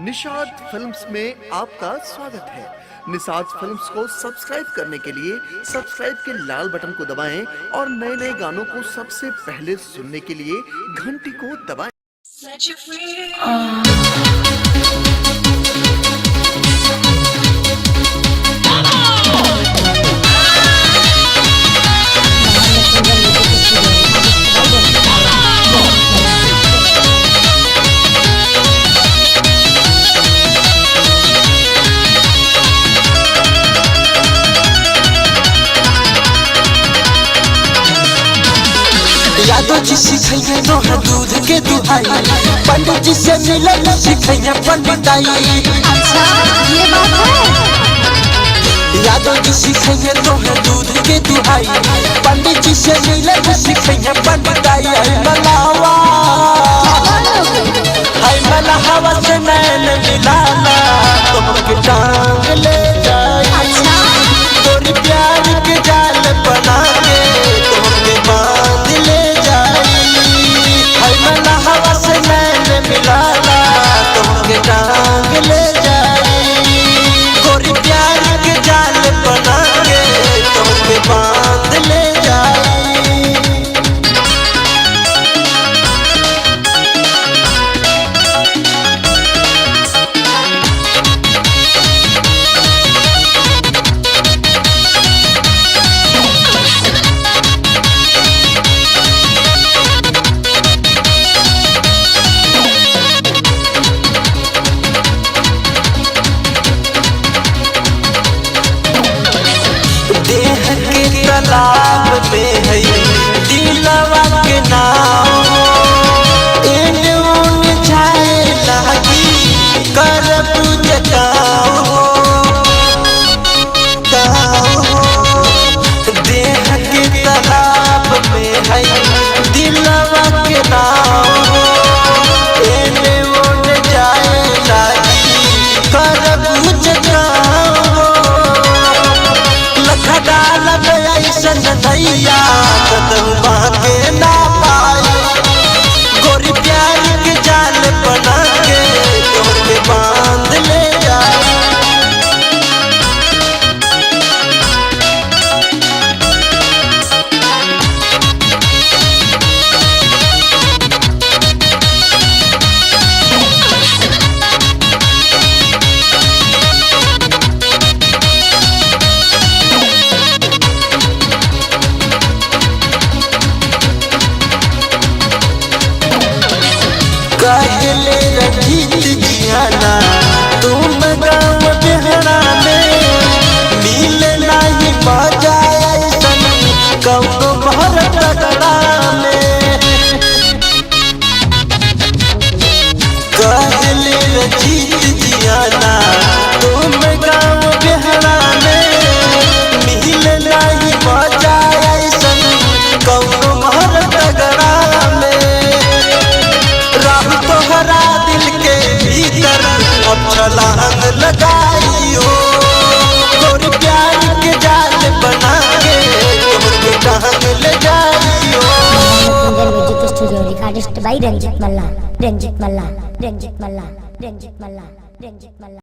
Nishad films में आपका स्वागत है। निषाद फिल्म्स को सब्सक्राइब करने के लिए सब्सक्राइब के लाल बटन को दबाएं और नए नए गानों को सबसे पहले सुनने के लिए घंटी को दबाएं। यादव जी सिखैया दोहा दूध के दुहाई, पंडित जी से मिलल सिखैया पंडिताई। अच्छा ये बात है। यादव जी सिखैया दोहा दूध के दुहाई, पंडित जी से मिलल सिखैया पंडिताई। हाय मलावा से नैन मिलाना तुमके टांग ले जाई। तोरी प्यार के जाल बना के तुमके बांध ले जाई। हाय मलावा से नैन मिलाना तुमके टांग ले जाई। तोरी प्यार के जाल बना के तुमके बांध ले जाई। तालाब में है दिलवा के नाव, एने ओने जाए लागी कर पूजा देह के तालाब में है दिलवा के नाव, एने ओने जाए लागी कर पूजा नैया कदमा के ना पाई। गोरी प्यार के जाल बना के तोके बांध ले जाई। कहले रंजीत जियाना तुम गाँव बिहरा में मिल नहीं मजा ऐसन कौनो भर तगड़ा में। कहले रंजीत जियाना तुम गाँव बिहरा में मिल नहीं मजा ऐसन कौनो भर तगड़ा में। तोहरा दिल के भीतर अब छलांग लगाइयो। गोरी प्यार के जाल बना के तुमके टांग ले जाइयो। Music studio recordist by Ranjit Malla.